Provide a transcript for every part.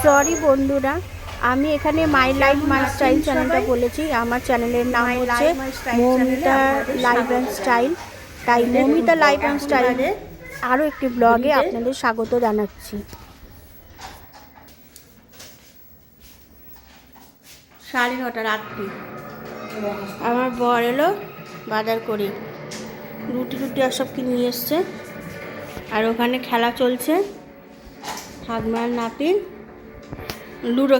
Sorry বন্ধুরা, আমি এখানে মাই লাইফ মাই স্টাইল চ্যানেলটা বলেছি। আমার চ্যানেলের নাম হচ্ছে মৌমিতা লাইফ অ্যান্ড স্টাইল। তাই মৌমিতা লাইফ অ্যান্ড স্টাইলে আরও একটি ব্লগে আপনাদের স্বাগত জানাচ্ছি। 9:30 রাত্রি আমার বর এলো বাজার করে, রুটি আর সব কিনে নিয়ে এসছে। আর ওখানে খেলা চলছে, ঠাকমার নাতির লুডো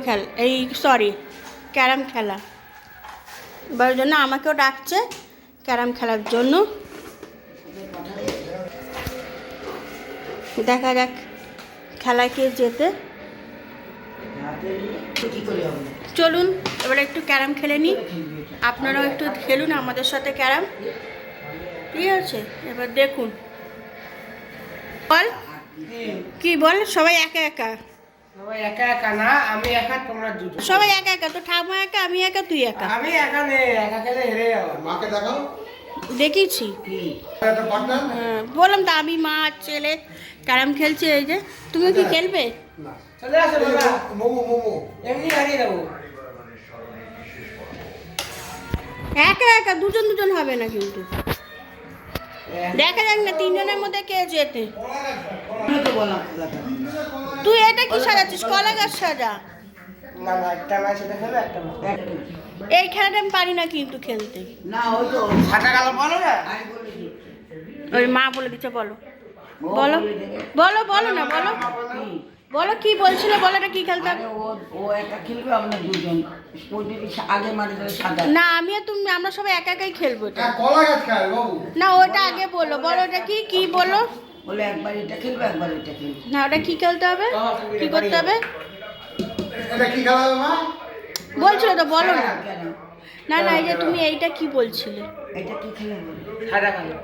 ক্যারাম খেলা। এবার জন্য আমাকেও ডাকছে ক্যারাম খেলার জন্য। দেখা যাক খেলায় কে জেতে। চলুন এবার একটু ক্যারাম খেলে নিই, আপনারাও একটু খেলুন আমাদের সাথে ক্যারাম, ঠিক আছে? এবার দেখুন, বল কি বল। সবাই একা একা? সবাই একা একা না, আমি একা, তোমরা দুটো। সবাই একা একা? তো ঠাকুমা একা, আমি একা, তুই একা। আমি একা নেই, একা খেলে হেরে যাবো। মাকে দেখাও। দেখিয়েছি, বললাম তো আমি মা আর ছেলে ক্যারাম খেলছে। এই যে তুমি কি খেলবে? চলে আসো বাবা, মোমো এমনি হারিয়ে যাবো। একা একা, দুজন হবে না কিন্তু। দেখা যাক না 3 জনের মধ্যে কে জেতে। তুই এটা কি সাজাচ্ছিস? কলা গাছ সাজা। না একটা ম্যাচ সেটা খেলে একটা ম্যাচ। এই খেলাটা আমি পারি না কিন্তু খেলতে। না ওই তো ছাটা কালো বলো না। ওই মা বলে দিচ্ছে, বলো বলো বলো বলো না, বলো বলো কি বলছিল, বলো এটা কি খেলতে হবে। ও একা খেলবে, আমরা দুজন আগে মারে সাদা। না আমি আর তুমি, আমরা সবাই একা একাই খেলবো এটা। কলা গাছ খায় বাবু। না ওটা আগে বলো, বলো ওটা কি কি বলো। বলে একবার এটা খেলবে, একবার এটা খেলবে। না ওটা কি খেলতে হবে, কি করতে হবে? এটা কি খেলা হবে মা? বলছিল তো, বলো না। কেন? না না, এই যে তুমি এইটা কি বলছিলে? এটা কি খেলা বলে? সাদা কালো।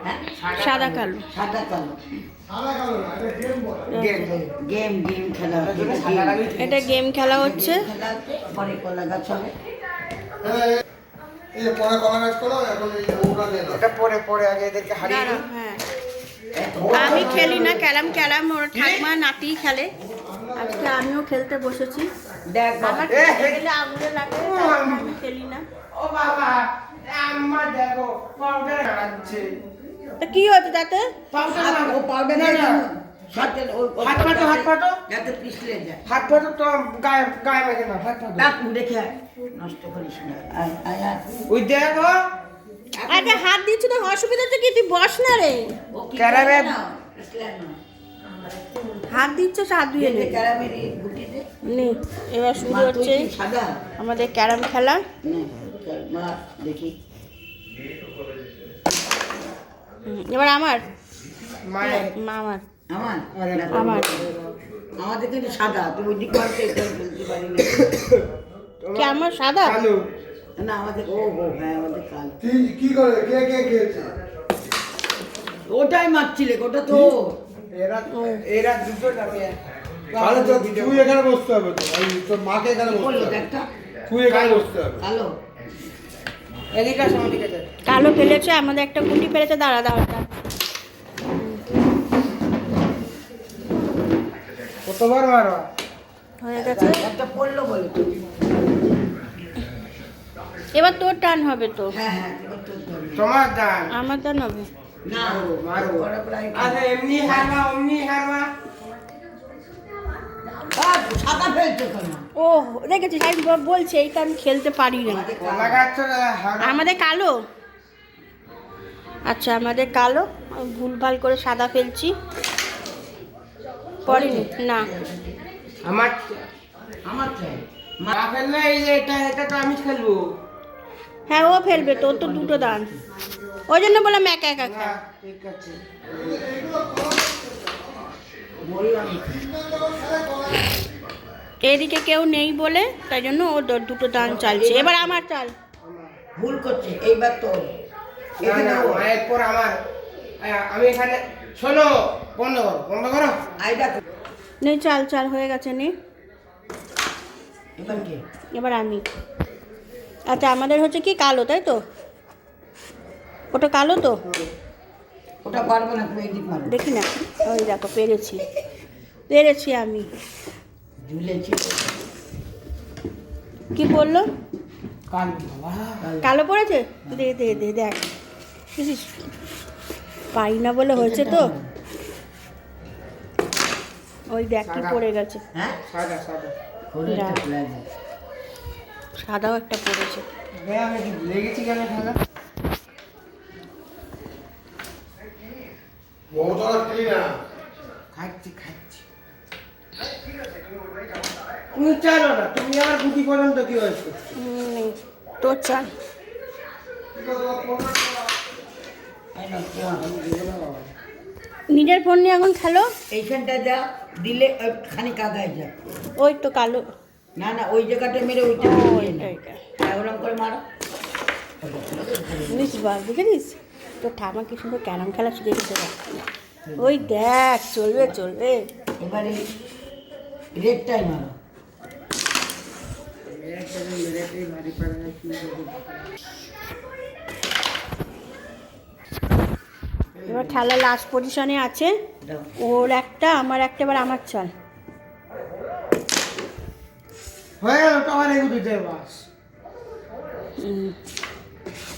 হ্যাঁ, সাদা কালো। সাদা কালো সাদা কালো না, এটা গেম বলে। গেম খেলা হচ্ছে। এটা গেম খেলা হচ্ছে। খেলা হচ্ছে, পরে কলা গাছ হবে। এই পরে কলা গাছ করো, এখন এই ওটা দিয়ে দাও। এটা পরে আগে এদেরকে হারিয়ে দাঁড়াও, দিই। হ্যাঁ আমি খেলি না ক্যারাম, ওর ঠাকুমা নাতি খেলে। আজকে আমিও খেলতে বসেছি। দেখ আমার খেলতে গেলে আঙুলে লাগে, তাই জন্য আমি খেলি না। ও বাবা, আম্মা দেখো পাউডার লাগাচ্ছে। তা কি হচ্ছে তাতে? পাউডার ও পাউডার না না, সাথে হাত ফাটো যাতে পিছলে যায়। হাত ফাটো তো গায়ে মেখে না, হাত ফাটো। ডাক দেখে আয়, নষ্ট করিস না। আয় আয় আয়। ওই দেখো আরে হাত দিচ্ছি না, অসুবিধা হচ্ছে কি? তুই বস না রে। ও কি ক্যারামে করে না? পিছলে না। হাত দিচ্ছে, হাত ধুয়ে নে। ক্যারামের এই গুটি দে। নে, এবার শুরু মা, তুই হচ্ছে কি সাদা? আমাদের ক্যারাম খেলা। না, মা দেখি। এবার আমার মায়ের আমার আমার আমার আমাদের কিন্তু সাদা, তুমি ওই দিক মারতে এটা বলতে পারি না। কি আমার সাদা? কালো। না আমাদের হ্যাঁ আমাদের কাল। কি করে কে খেলছে? ওটাই মারছিলে, ওটা তো এরা দুটো যাবে। তাহলে তো তুই এখানে বসতে হবে, তো তোর মাকে এখানে বসতে বললো হবে। একটা তুই এখানে বসতে হবে। কালো। এদিকে সামনে দিকে। কালো ফেলেছে, আমাদের একটা গুটি ফেলেছে। দাঁড়া দাঁড়া। কতবার মারবা? হয়ে গেছে। একটা পড়লো বলে তো। এবার তোর টান হবে তো। হ্যাঁ এবার তোর ধরবে। তোমার দান। আমার টান হবে। না মারো। করা প্রায় আরে এমনি হারবা, অমনি হারবা। সাদা ফেলছো কেন? ও দেখেছিস, আমি বলছি এইটা আমি খেলতে পারি না। কলা গাছ হারবা। আমাদের কালো। আচ্ছা আমাদের কালো, আমি ভুলভাল করে সাদা ফেলছি। পড়েনি না। আমার আমার চাই। মা ফেললে এই যে এটা তো আমি খেলবো। হ্যাঁ ও ফেলবে, তোর তো দুটো দান, ওই জন্য বললাম একা একা না, খেল। ঠিক আছে। বললাম এদিকে কেউ নেই বলে তাই জন্য ও দুটো দান চালছে। এবার আমার চাল। ভুল করছে, এইবার তো না না, মায়ের পর আমার। আমি এখানে শোনো, বন্ধ করো। আইডা নেই, চাল চাল হয়ে গেছে। নে এবার কে? এবার আমি। আচ্ছা আমাদের হচ্ছে কি কালো, তাই তো? ওটা কালো তো? ওটা পারবে না, তুমি এইদিক মারো। দেখি না, ওই দেখো পেরেছি আমি। ঝুলেছি কি বললো? কাল বাবা কালো পড়েছে? দে দে দে দেখ, বুঝিস পাই না বলে হয়েছে তো। ওই দেখ কি পড়ে গেছে। হ্যাঁ সাদা সাদা ঘড়িটা যা। খোলা যায়। সাদাও একটা পড়েছে। ভাই আমি কি লেগেছি কেন খেলা মমতারা খেলি না খাচ্ছি খাচ্ছি তুমি চালো না তুমি আমার গুটি পর্যন্ত কি হয়েছে নেই তোর চাল। এই নাও, তোমার। নিজের ফোন নিয়ে এখন খেলো। এইখানটা যা দিলে খানি কাদায় যা। ওই তো কালো। না না ওই জায়গাটা মেরে ওইটা ও, দিয়ে এইটা, না এইটা। ওরকম করে মারো। বুঝিস বল, বুঝেছিস তোর ঠামা কি সুন্দর ক্যারাম খেলা শিখে গেছে দেখ। ওই দেখ চলবে চলবে। এবারে রেডটাই মারো। এবার খেলা লাস্ট পজিশনে আছে, দাও। ওর একটা আমার একটা, এবার আমার চাল। হয়ে গেল তোমার এগুলিতে বাস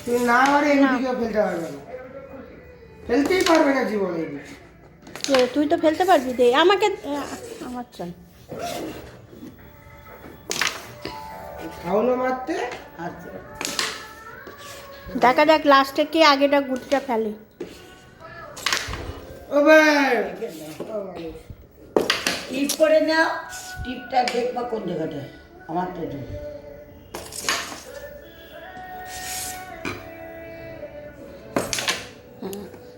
তুমি না পারে এগুলিকে ফেলতে পারবে না ফেলতেই পারবে না জীবনে এগুলি তুই তো ফেলতে পারবি, দে আমাকে। আমার চাল। খাওয়ানো মারতে আচ্ছা দেখা যাক লাস্টে কে আগেটা গুটিটা ফেলে। ও ভাই টিপ করে নাও, টিপটা দেখবা কোন জায়গাটায়। আমারটা দিও।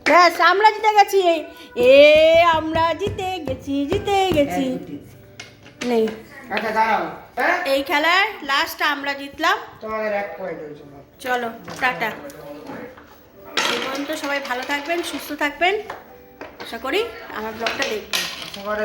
ব্যাস আমরা জিতে গেছি। এ আমরা জিতে গেছি, জিতে গেছি। এক গুটি। নেই, আচ্ছা দাঁড়াও হ্যাঁ এই খেলায় লাস্ট আমরা জিতলাম। তোমাদের 1 পয়েন্ট হয়েছে চলো টাটা। এই পর্যন্ত সবাই ভালো থাকবেন, সুস্থ থাকবেন, আশা করি আমার ব্লগটা দেখবেন। সবার